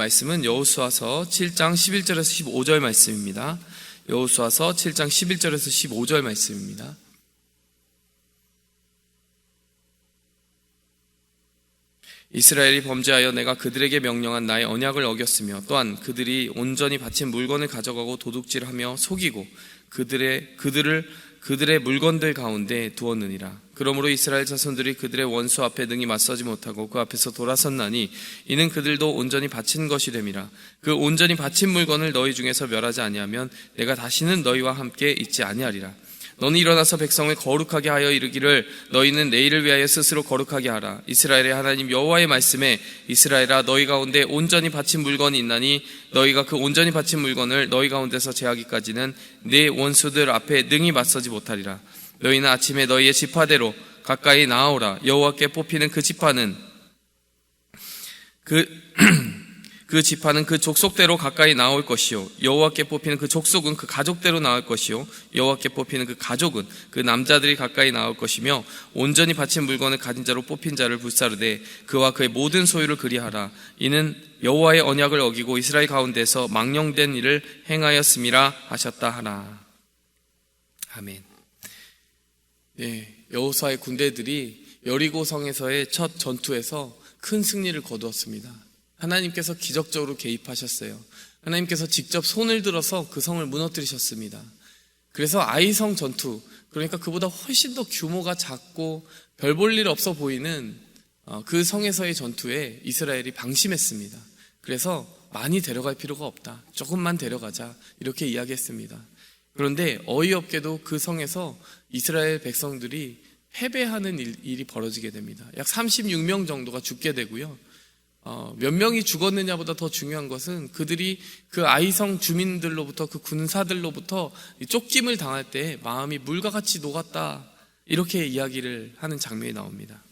말씀은 여호수아서 7장 11절에서 15절 말씀입니다. 여호수아서 7장 11절에서 15절 말씀입니다. 이스라엘이 범죄하여 내가 그들에게 명령한 나의 언약을 어겼으며 또한 그들이 온전히 바친 물건을 가져가고 도둑질하며 속이고 그들의 물건들 가운데 두었느니라. 그러므로 이스라엘 자손들이 그들의 원수 앞에 능히 맞서지 못하고 그 앞에서 돌아섰나니 이는 그들도 온전히 바친 것이 됨이라. 그 온전히 바친 물건을 너희 중에서 멸하지 아니하면 내가 다시는 너희와 함께 있지 아니하리라. 너는 일어나서 백성을 거룩하게 하여 이르기를 너희는 내일을 위하여 스스로 거룩하게 하라. 이스라엘의 하나님 여호와의 말씀에 이스라엘아 너희 가운데 온전히 바친 물건이 있나니 너희가 그 온전히 바친 물건을 너희 가운데서 제하기까지는 네 원수들 앞에 능히 맞서지 못하리라. 너희는 아침에 너희의 지파대로 가까이 나아오라. 여호와께 뽑히는 그 지파는 그 지파는 그 족속대로 가까이 나올 것이요 여호와께 뽑히는 그 족속은 그 가족대로 나올 것이요 여호와께 뽑히는 그 가족은 그 남자들이 가까이 나올 것이며 온전히 바친 물건을 가진 자로 뽑힌 자를 불사르되 그와 그의 모든 소유를 그리하라. 이는 여호와의 언약을 어기고 이스라엘 가운데서 망령된 일을 행하였음이라 하셨다 하나. 아멘. 네, 여호수아의 군대들이 여리고성에서의 첫 전투에서 큰 승리를 거두었습니다. 하나님께서 기적적으로 개입하셨어요. 하나님께서 직접 손을 들어서 그 성을 무너뜨리셨습니다. 그래서 아이성 전투, 그러니까 그보다 훨씬 더 규모가 작고 별 볼 일 없어 보이는 그 성에서의 전투에 이스라엘이 방심했습니다. 그래서 많이 데려갈 필요가 없다. 조금만 데려가자. 이렇게 이야기했습니다. 그런데 어이없게도 그 성에서 이스라엘 백성들이 패배하는 일이 벌어지게 됩니다. 약 36명 정도가 죽게 되고요. 몇 명이 죽었느냐보다 더 중요한 것은 그들이 그 아이성 주민들로부터 그 군사들로부터 쫓김을 당할 때 마음이 물과 같이 녹았다 이렇게 이야기를 하는 장면이 나옵니다.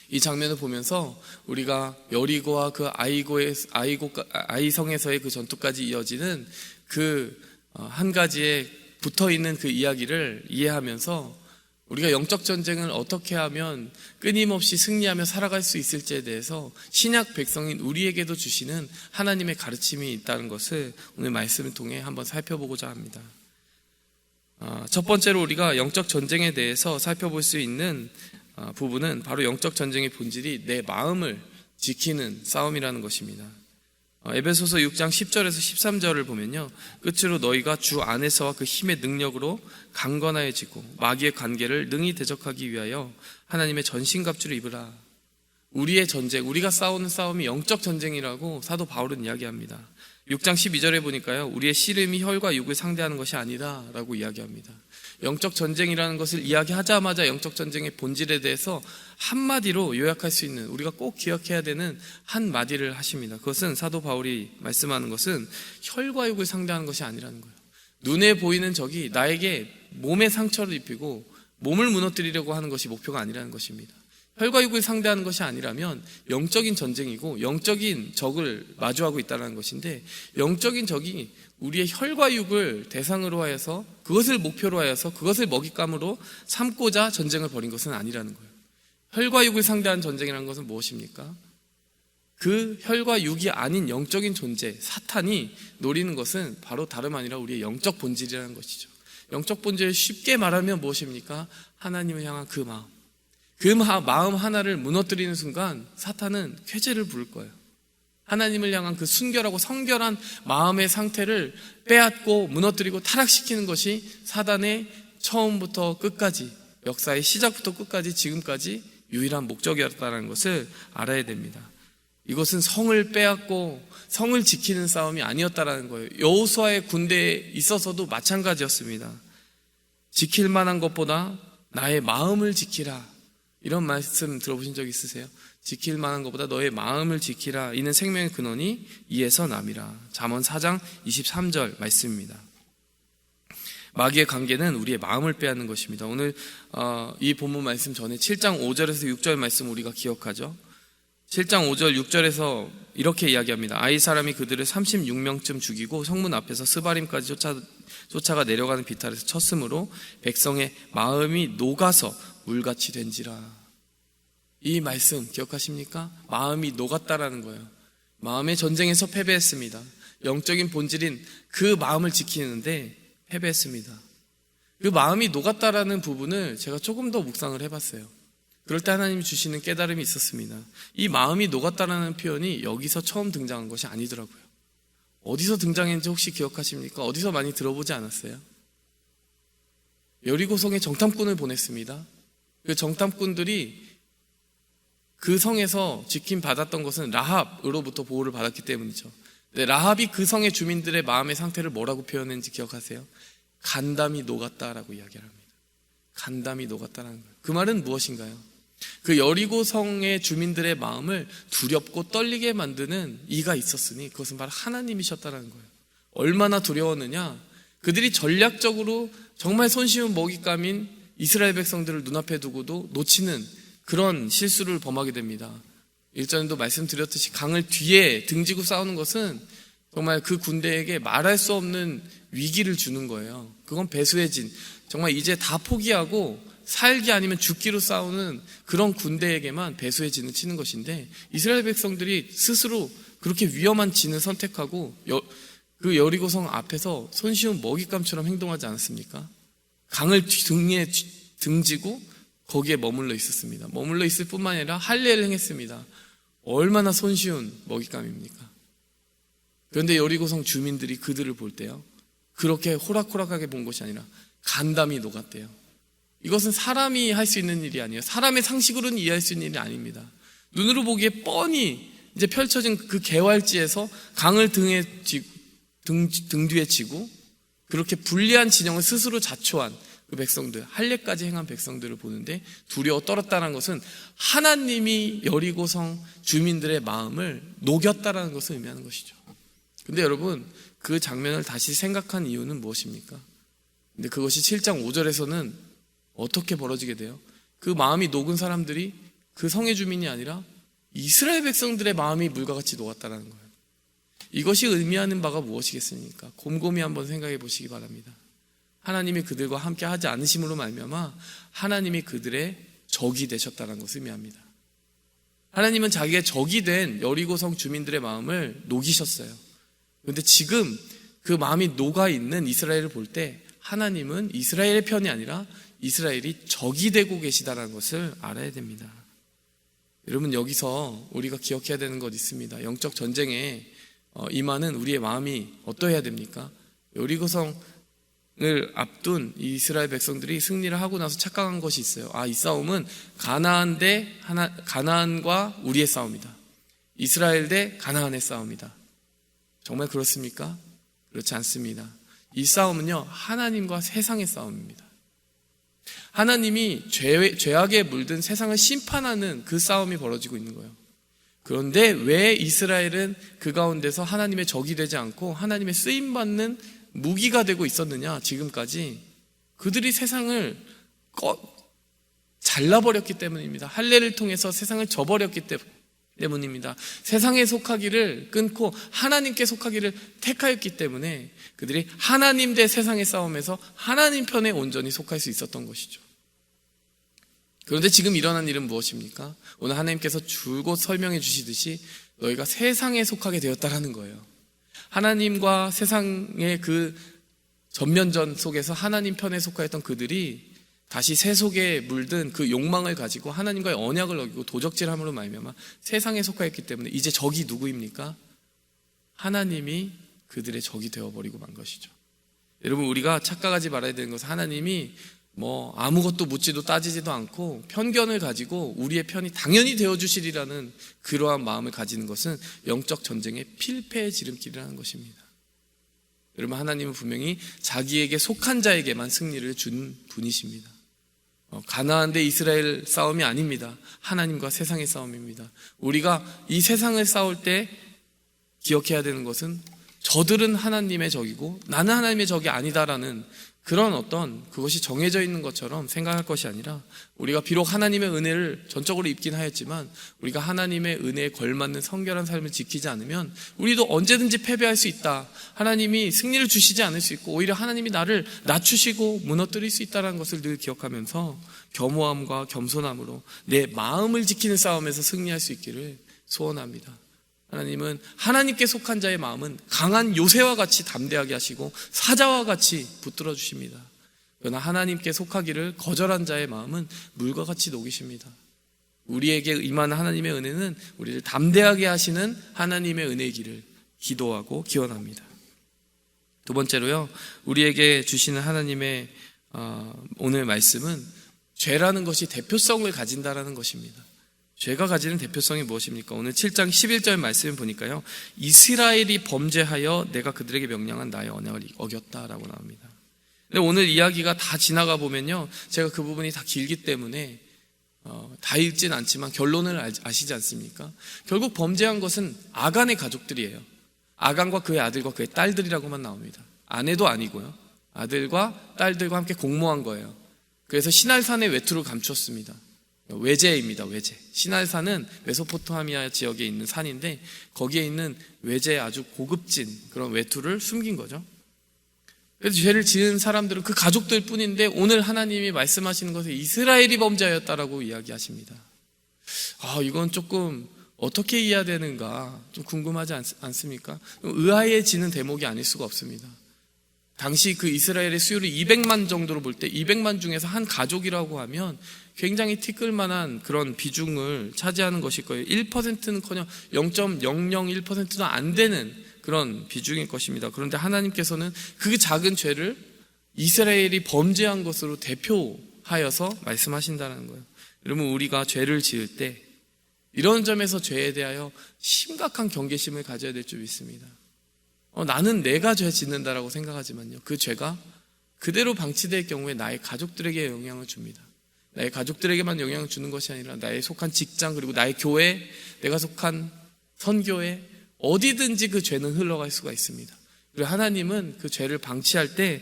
이 장면을 보면서 우리가 여리고와 그 아이성에서의 그 전투까지 이어지는 그 한 가지에 붙어있는 그 이야기를 이해하면서 우리가 영적 전쟁을 어떻게 하면 끊임없이 승리하며 살아갈 수 있을지에 대해서 신약 백성인 우리에게도 주시는 하나님의 가르침이 있다는 것을 오늘 말씀을 통해 한번 살펴보고자 합니다. 첫 번째로 우리가 영적 전쟁에 대해서 살펴볼 수 있는 부분은 바로 영적 전쟁의 본질이 내 마음을 지키는 싸움이라는 것입니다. 에베소서 6장 10절에서 13절을 보면요, 끝으로 너희가 주 안에서와 그 힘의 능력으로 강건하여지고 마귀의 관계를 능히 대적하기 위하여 하나님의 전신갑주를 입으라. 우리의 전쟁, 우리가 싸우는 싸움이 영적 전쟁이라고 사도 바울은 이야기합니다. 6장 12절에 보니까요, 우리의 씨름이 혈과 육을 상대하는 것이 아니다 라고 이야기합니다. 영적 전쟁이라는 것을 이야기하자마자 영적 전쟁의 본질에 대해서 한마디로 요약할 수 있는, 우리가 꼭 기억해야 되는 한마디를 하십니다. 그것은 사도 바울이 말씀하는 것은 혈과 육을 상대하는 것이 아니라는 거예요. 눈에 보이는 적이 나에게 몸에 상처를 입히고 몸을 무너뜨리려고 하는 것이 목표가 아니라는 것입니다. 혈과 육을 상대하는 것이 아니라면 영적인 전쟁이고 영적인 적을 마주하고 있다는 것인데, 영적인 적이 우리의 혈과 육을 대상으로 하여서 그것을 목표로 하여서 그것을 먹잇감으로 삼고자 전쟁을 벌인 것은 아니라는 거예요. 혈과 육을 상대하는 전쟁이라는 것은 무엇입니까? 그 혈과 육이 아닌 영적인 존재, 사탄이 노리는 것은 바로 다름 아니라 우리의 영적 본질이라는 것이죠. 영적 본질을 쉽게 말하면 무엇입니까? 하나님을 향한 그 마음. 그 마음 하나를 무너뜨리는 순간 사탄은 쾌재를 부를 거예요. 하나님을 향한 그 순결하고 성결한 마음의 상태를 빼앗고 무너뜨리고 타락시키는 것이 사단의 처음부터 끝까지, 역사의 시작부터 끝까지 지금까지 유일한 목적이었다는 것을 알아야 됩니다. 이것은 성을 빼앗고 성을 지키는 싸움이 아니었다는 거예요. 여호수아의 군대에 있어서도 마찬가지였습니다. 지킬 만한 것보다 나의 마음을 지키라, 이런 말씀 들어보신 적 있으세요? 지킬 만한 것보다 너의 마음을 지키라. 이는 생명의 근원이 이에서 남이라. 잠언 4장 23절 말씀입니다. 마귀의 관계는 우리의 마음을 빼앗는 것입니다. 오늘 이 본문 말씀 전에 7장 5절에서 6절 말씀 우리가 기억하죠. 7장 5절 6절에서 이렇게 이야기합니다. 아이 사람이 그들을 36명쯤 죽이고 성문 앞에서 스바림까지 쫓아가 내려가는 비탈에서 쳤으므로 백성의 마음이 녹아서 물같이 된지라. 이 말씀 기억하십니까? 마음이 녹았다라는 거예요. 마음의 전쟁에서 패배했습니다. 영적인 본질인 그 마음을 지키는데 패배했습니다. 그 마음이 녹았다라는 부분을 제가 조금 더 묵상을 해봤어요. 그럴 때 하나님이 주시는 깨달음이 있었습니다. 이 마음이 녹았다라는 표현이 여기서 처음 등장한 것이 아니더라고요. 어디서 등장했는지 혹시 기억하십니까? 어디서 많이 들어보지 않았어요? 여리고성에 정탐꾼을 보냈습니다. 그 정탐꾼들이 그 성에서 지킴 받았던 것은 라합으로부터 보호를 받았기 때문이죠. 라합이 그 성의 주민들의 마음의 상태를 뭐라고 표현했는지 기억하세요? 간담이 녹았다라고 이야기를 합니다. 간담이 녹았다라는 거예요. 그 말은 무엇인가요? 그 여리고 성의 주민들의 마음을 두렵고 떨리게 만드는 이가 있었으니 그것은 바로 하나님이셨다라는 거예요. 얼마나 두려웠느냐? 그들이 전략적으로 정말 손쉬운 먹잇감인 이스라엘 백성들을 눈앞에 두고도 놓치는 그런 실수를 범하게 됩니다. 일전에도 말씀드렸듯이 강을 뒤에 등지고 싸우는 것은 정말 그 군대에게 말할 수 없는 위기를 주는 거예요. 그건 배수의 진, 정말 이제 다 포기하고 살기 아니면 죽기로 싸우는 그런 군대에게만 배수의 진을 치는 것인데, 이스라엘 백성들이 스스로 그렇게 위험한 진을 선택하고 그 여리고성 앞에서 손쉬운 먹잇감처럼 행동하지 않았습니까? 강을 등에 등지고 거기에 머물러 있었습니다. 머물러 있을 뿐만 아니라 할례를 행했습니다. 얼마나 손쉬운 먹잇감입니까? 그런데 여리고성 주민들이 그들을 볼 때요, 그렇게 호락호락하게 본 것이 아니라 간담이 녹았대요. 이것은 사람이 할 수 있는 일이 아니에요. 사람의 상식으로는 이해할 수 있는 일이 아닙니다. 눈으로 보기에 뻔히 이제 펼쳐진 그 개활지에서 강을 등 뒤에 지고 그렇게 불리한 진영을 스스로 자초한 그 백성들, 할례까지 행한 백성들을 보는데 두려워 떨었다는 것은 하나님이 여리고성 주민들의 마음을 녹였다라는 것을 의미하는 것이죠. 근데 여러분, 그 장면을 다시 생각한 이유는 무엇입니까? 근데 그것이 7장 5절에서는 어떻게 벌어지게 돼요? 그 마음이 녹은 사람들이 그 성의 주민이 아니라 이스라엘 백성들의 마음이 물과 같이 녹았다는 거예요. 이것이 의미하는 바가 무엇이겠습니까? 곰곰이 한번 생각해 보시기 바랍니다. 하나님이 그들과 함께 하지 않으심으로 말미암아 하나님이 그들의 적이 되셨다는 것을 의미합니다. 하나님은 자기의 적이 된 여리고성 주민들의 마음을 녹이셨어요. 그런데 지금 그 마음이 녹아있는 이스라엘을 볼 때 하나님은 이스라엘의 편이 아니라 이스라엘이 적이 되고 계시다는 것을 알아야 됩니다. 여러분, 여기서 우리가 기억해야 되는 것 있습니다. 영적 전쟁에 임하는 우리의 마음이 어떠해야 됩니까? 여리고성을 앞둔 이 이스라엘 백성들이 승리를 하고 나서 착각한 것이 있어요. 이 싸움은 가나안과 우리의 싸움이다. 이스라엘 대 가나안의 싸움이다. 정말 그렇습니까? 그렇지 않습니다. 이 싸움은요, 하나님과 세상의 싸움입니다. 하나님이 죄악에 물든 세상을 심판하는 그 싸움이 벌어지고 있는 거예요. 그런데 왜 이스라엘은 그 가운데서 하나님의 적이 되지 않고 하나님의 쓰임받는 무기가 되고 있었느냐? 지금까지 그들이 세상을 잘라버렸기 때문입니다. 할례를 통해서 세상을 져버렸기 때문입니다. 세상에 속하기를 끊고 하나님께 속하기를 택하였기 때문에 그들이 하나님 대 세상의 싸움에서 하나님 편에 온전히 속할 수 있었던 것이죠. 그런데 지금 일어난 일은 무엇입니까? 오늘 하나님께서 줄곧 설명해 주시듯이 너희가 세상에 속하게 되었다라는 거예요. 하나님과 세상의 그 전면전 속에서 하나님 편에 속하였던 그들이 다시 세속에 물든 그 욕망을 가지고 하나님과의 언약을 어기고 도적질함으로 말미암아 세상에 속하였기 때문에 이제 적이 누구입니까? 하나님이 그들의 적이 되어버리고 만 것이죠. 여러분, 우리가 착각하지 말아야 되는 것은 하나님이 아무것도 묻지도 따지지도 않고 편견을 가지고 우리의 편이 당연히 되어주시리라는 그러한 마음을 가지는 것은 영적 전쟁의 필패의 지름길이라는 것입니다. 여러분, 하나님은 분명히 자기에게 속한 자에게만 승리를 준 분이십니다. 가나안 대 이스라엘 싸움이 아닙니다. 하나님과 세상의 싸움입니다. 우리가 이 세상을 싸울 때 기억해야 되는 것은 저들은 하나님의 적이고 나는 하나님의 적이 아니다라는 그런 그것이 정해져 있는 것처럼 생각할 것이 아니라, 우리가 비록 하나님의 은혜를 전적으로 입긴 하였지만 우리가 하나님의 은혜에 걸맞는 성결한 삶을 지키지 않으면 우리도 언제든지 패배할 수 있다. 하나님이 승리를 주시지 않을 수 있고 오히려 하나님이 나를 낮추시고 무너뜨릴 수 있다는 것을 늘 기억하면서 겸허함과 겸손함으로 내 마음을 지키는 싸움에서 승리할 수 있기를 소원합니다. 하나님은 하나님께 속한 자의 마음은 강한 요새와 같이 담대하게 하시고 사자와 같이 붙들어 주십니다. 그러나 하나님께 속하기를 거절한 자의 마음은 물과 같이 녹이십니다. 우리에게 임하는 하나님의 은혜는 우리를 담대하게 하시는 하나님의 은혜이기를 기도하고 기원합니다. 두 번째로요, 우리에게 주시는 하나님의 오늘 말씀은 죄라는 것이 대표성을 가진다라는 것입니다. 죄가 가지는 대표성이 무엇입니까? 오늘 7장 11절 말씀을 보니까요, 이스라엘이 범죄하여 내가 그들에게 명령한 나의 언약을 어겼다라고 나옵니다. 근데 오늘 이야기가 다 지나가 보면요, 제가 그 부분이 다 길기 때문에 다 읽진 않지만 결론을 아시지 않습니까? 결국 범죄한 것은 아간의 가족들이에요. 아간과 그의 아들과 그의 딸들이라고만 나옵니다. 아내도 아니고요, 아들과 딸들과 함께 공모한 거예요. 그래서 시날산의 외투를 감추었습니다. 외제입니다. 외제. 시날산은 메소포타미아 지역에 있는 산인데 거기에 있는 외제, 아주 고급진 그런 외투를 숨긴 거죠. 그래서 죄를 지은 사람들은 그 가족들 뿐인데 오늘 하나님이 말씀하시는 것은 이스라엘이 범죄하였다라고 이야기하십니다. 이건 조금 어떻게 이해해야 되는가 좀 궁금하지 않습니까? 의아해지는 대목이 아닐 수가 없습니다. 당시 그 이스라엘의 수요를 200만 정도로 볼 때 200만 중에서 한 가족이라고 하면 굉장히 티끌만한 그런 비중을 차지하는 것일 거예요. 1%는커녕 0.001%도 안 되는 그런 비중일 것입니다. 그런데 하나님께서는 그 작은 죄를 이스라엘이 범죄한 것으로 대표하여서 말씀하신다는 거예요. 여러분, 우리가 죄를 지을 때 이런 점에서 죄에 대하여 심각한 경계심을 가져야 될 줄 믿습니다. 나는 내가 죄 짓는다라고 생각하지만요, 그 죄가 그대로 방치될 경우에 나의 가족들에게 영향을 줍니다. 나의 가족들에게만 영향을 주는 것이 아니라 나의 속한 직장, 그리고 나의 교회, 내가 속한 선교회, 어디든지 그 죄는 흘러갈 수가 있습니다. 그리고 하나님은 그 죄를 방치할 때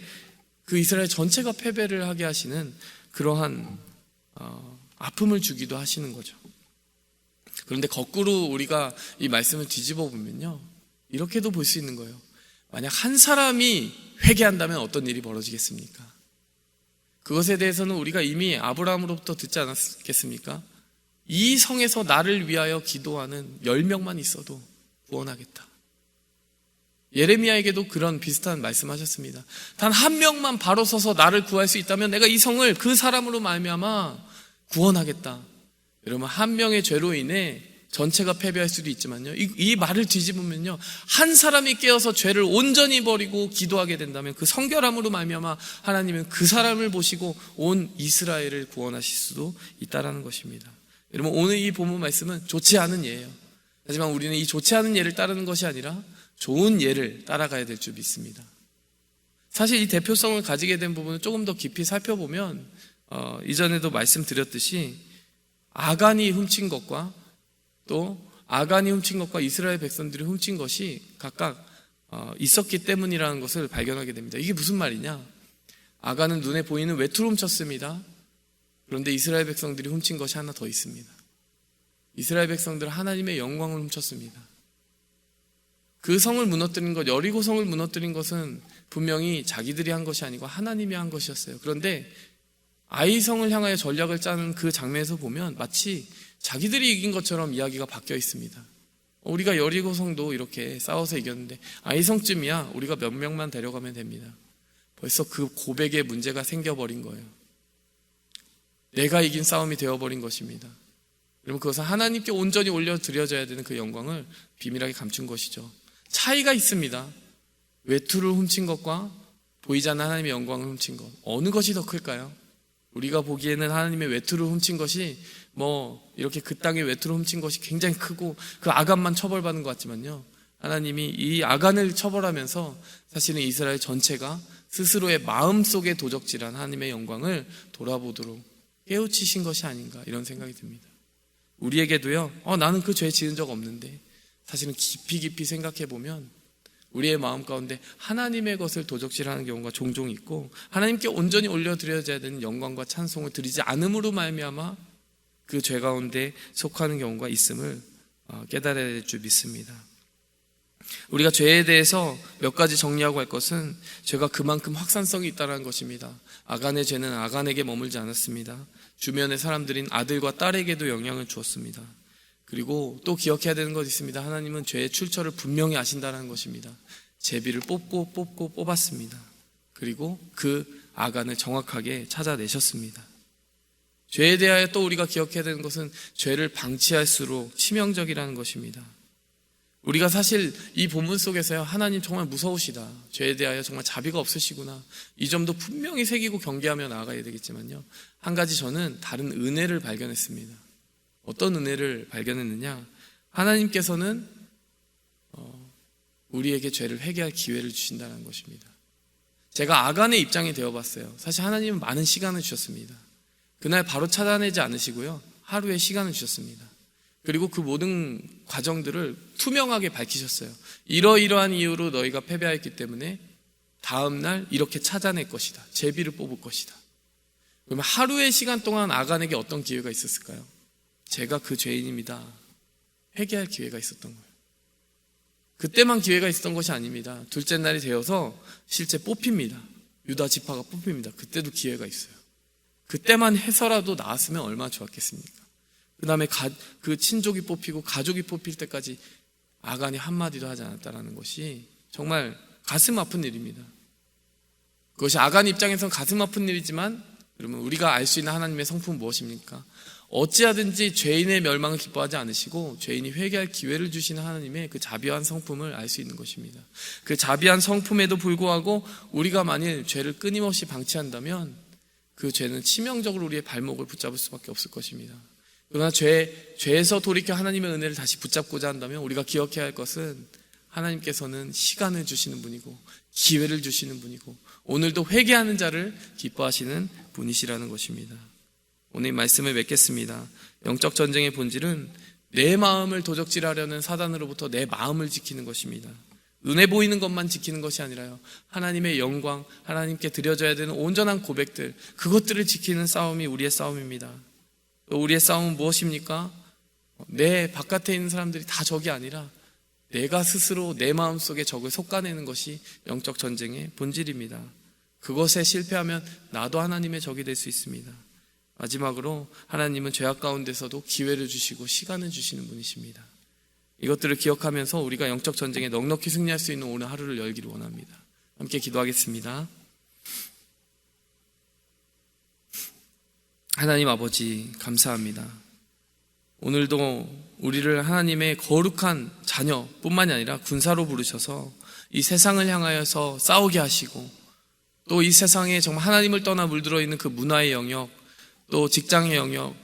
그 이스라엘 전체가 패배를 하게 하시는 그러한 아픔을 주기도 하시는 거죠. 그런데 거꾸로 우리가 이 말씀을 뒤집어 보면요, 이렇게도 볼 수 있는 거예요. 만약 한 사람이 회개한다면 어떤 일이 벌어지겠습니까? 그것에 대해서는 우리가 이미 아브라함으로부터 듣지 않았겠습니까? 이 성에서 나를 위하여 기도하는 10명만 있어도 구원하겠다. 예레미야에게도 그런 비슷한 말씀하셨습니다. 단 한 명만 바로 서서 나를 구할 수 있다면 내가 이 성을 그 사람으로 말미암아 구원하겠다. 여러분, 한 명의 죄로 인해 전체가 패배할 수도 있지만요, 이 말을 뒤집으면요, 한 사람이 깨어서 죄를 온전히 버리고 기도하게 된다면 그 성결함으로 말미암아 하나님은 그 사람을 보시고 온 이스라엘을 구원하실 수도 있다라는 것입니다. 여러분, 오늘 이 본문 말씀은 좋지 않은 예예요. 하지만 우리는 이 좋지 않은 예를 따르는 것이 아니라 좋은 예를 따라가야 될 줄 믿습니다. 사실 이 대표성을 가지게 된 부분을 조금 더 깊이 살펴보면 이전에도 말씀드렸듯이 아간이 훔친 것과 또 아간이 훔친 것과 이스라엘 백성들이 훔친 것이 각각 있었기 때문이라는 것을 발견하게 됩니다. 이게 무슨 말이냐? 아간은 눈에 보이는 외투를 훔쳤습니다. 그런데 이스라엘 백성들이 훔친 것이 하나 더 있습니다. 이스라엘 백성들은 하나님의 영광을 훔쳤습니다. 그 성을 무너뜨린 것, 여리고 성을 무너뜨린 것은 분명히 자기들이 한 것이 아니고 하나님이 한 것이었어요. 그런데 아이성을 향하여 전략을 짜는 그 장면에서 보면 마치 자기들이 이긴 것처럼 이야기가 바뀌어 있습니다. 우리가 여리고 성도 이렇게 싸워서 이겼는데 아이성쯤이야 우리가 몇 명만 데려가면 됩니다. 벌써 그 고백에 문제가 생겨버린 거예요. 내가 이긴 싸움이 되어버린 것입니다. 그러면 그것은 하나님께 온전히 올려드려져야 되는 그 영광을 비밀하게 감춘 것이죠. 차이가 있습니다. 외투를 훔친 것과 보이지 않는 하나님의 영광을 훔친 것, 어느 것이 더 클까요? 우리가 보기에는 하나님의 외투를 훔친 것이 이렇게 그 땅의 외투를 훔친 것이 굉장히 크고 그 아간만 처벌받는 것 같지만요, 하나님이 이 아간을 처벌하면서 사실은 이스라엘 전체가 스스로의 마음속에 도적질한 하나님의 영광을 돌아보도록 깨우치신 것이 아닌가, 이런 생각이 듭니다. 우리에게도요, 나는 그 죄 지은 적 없는데, 사실은 깊이 생각해보면 우리의 마음 가운데 하나님의 것을 도적질하는 경우가 종종 있고, 하나님께 온전히 올려드려야 되는 영광과 찬송을 드리지 않음으로 말미암아 그 죄 가운데 속하는 경우가 있음을 깨달아야 될 줄 믿습니다. 우리가 죄에 대해서 몇 가지 정리하고 할 것은, 죄가 그만큼 확산성이 있다는 것입니다. 아간의 죄는 아간에게 머물지 않았습니다. 주변의 사람들인 아들과 딸에게도 영향을 주었습니다. 그리고 또 기억해야 되는 것이 있습니다. 하나님은 죄의 출처를 분명히 아신다는 것입니다. 제비를 뽑고 뽑았습니다. 그리고 그 아간을 정확하게 찾아내셨습니다. 죄에 대하여 또 우리가 기억해야 되는 것은 죄를 방치할수록 치명적이라는 것입니다. 우리가 사실 이 본문 속에서요, 하나님 정말 무서우시다, 죄에 대하여 정말 자비가 없으시구나, 이 점도 분명히 새기고 경계하며 나아가야 되겠지만요, 한 가지 저는 다른 은혜를 발견했습니다. 어떤 은혜를 발견했느냐? 하나님께서는 우리에게 죄를 회개할 기회를 주신다는 것입니다. 제가 아간의 입장이 되어봤어요. 사실 하나님은 많은 시간을 주셨습니다. 그날 바로 찾아내지 않으시고요, 하루의 시간을 주셨습니다. 그리고 그 모든 과정들을 투명하게 밝히셨어요. 이러이러한 이유로 너희가 패배하였기 때문에 다음날 이렇게 찾아낼 것이다, 제비를 뽑을 것이다. 그러면 하루의 시간 동안 아간에게 어떤 기회가 있었을까요? 제가 그 죄인입니다, 회개할 기회가 있었던 거예요. 그때만 기회가 있었던 것이 아닙니다. 둘째 날이 되어서 실제 뽑힙니다. 유다 지파가 뽑힙니다. 그때도 기회가 있어요. 그때만 해서라도 나왔으면 얼마나 좋았겠습니까? 그 다음에 그 친족이 뽑히고 가족이 뽑힐 때까지 아간이 한마디도 하지 않았다는 것이 정말 가슴 아픈 일입니다. 그것이 아간 입장에서는 가슴 아픈 일이지만, 여러분, 우리가 알 수 있는 하나님의 성품은 무엇입니까? 어찌하든지 죄인의 멸망을 기뻐하지 않으시고 죄인이 회개할 기회를 주시는 하나님의 그 자비한 성품을 알 수 있는 것입니다. 그 자비한 성품에도 불구하고 우리가 만일 죄를 끊임없이 방치한다면 그 죄는 치명적으로 우리의 발목을 붙잡을 수밖에 없을 것입니다. 그러나 죄에서 돌이켜 하나님의 은혜를 다시 붙잡고자 한다면 우리가 기억해야 할 것은, 하나님께서는 시간을 주시는 분이고 기회를 주시는 분이고 오늘도 회개하는 자를 기뻐하시는 분이시라는 것입니다. 오늘 이 말씀을 맺겠습니다. 영적 전쟁의 본질은 내 마음을 도적질하려는 사단으로부터 내 마음을 지키는 것입니다. 눈에 보이는 것만 지키는 것이 아니라요, 하나님의 영광, 하나님께 드려져야 되는 온전한 고백들, 그것들을 지키는 싸움이 우리의 싸움입니다. 또 우리의 싸움은 무엇입니까? 내 바깥에 있는 사람들이 다 적이 아니라 내가 스스로 내 마음속에 적을 솎아내는 것이 영적 전쟁의 본질입니다. 그것에 실패하면 나도 하나님의 적이 될 수 있습니다. 마지막으로, 하나님은 죄악 가운데서도 기회를 주시고 시간을 주시는 분이십니다. 이것들을 기억하면서 우리가 영적 전쟁에 넉넉히 승리할 수 있는 오늘 하루를 열기를 원합니다. 함께 기도하겠습니다. 하나님 아버지, 감사합니다. 오늘도 우리를 하나님의 거룩한 자녀뿐만이 아니라 군사로 부르셔서 이 세상을 향하여서 싸우게 하시고, 또 이 세상에 정말 하나님을 떠나 물들어 있는 그 문화의 영역, 또 직장의 영역,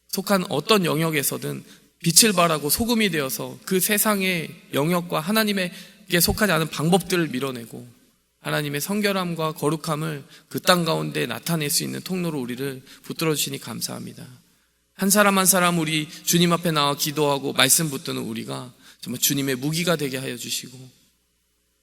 속한 어떤 영역에서든 빛을 발하고 소금이 되어서 그 세상의 영역과 하나님에게 속하지 않은 방법들을 밀어내고 하나님의 성결함과 거룩함을 그 땅 가운데 나타낼 수 있는 통로로 우리를 붙들어 주시니 감사합니다. 한 사람 한 사람 우리 주님 앞에 나와 기도하고 말씀 붙드는 우리가 정말 주님의 무기가 되게 하여 주시고,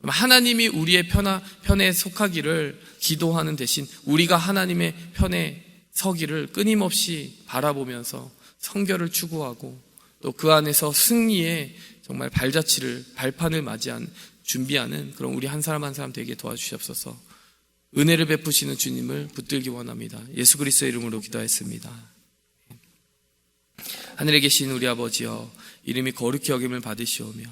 하나님이 우리의 편에 속하기를 기도하는 대신 우리가 하나님의 편에 서기를 끊임없이 바라보면서 성결을 추구하고, 또 그 안에서 승리의 정말 발판을 준비하는 그런 우리 한 사람 한 사람 되게 도와주시옵소서. 은혜를 베푸시는 주님을 붙들기 원합니다. 예수 그리스도의 이름으로 기도했습니다. 하늘에 계신 우리 아버지여, 이름이 거룩히 여김을 받으시오며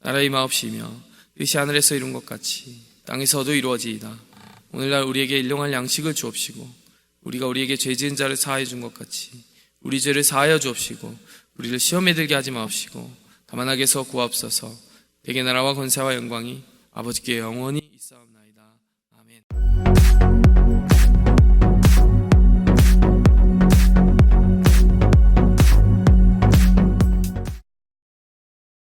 나라의 마옵시며 뜻이 하늘에서 이룬 것 같이 땅에서도 이루어지이다. 오늘날 우리에게 일용할 양식을 주옵시고, 우리가 우리에게 죄 지은 자를 사하여 준 것 같이 우리 죄를 사하여 주옵시고, 우리를 시험에 들게 하지 마옵시고 다만 악에서 구하옵소서. 대개 나라와 권세와 영광이 아버지께 영원히 있사옵나이다. 아멘.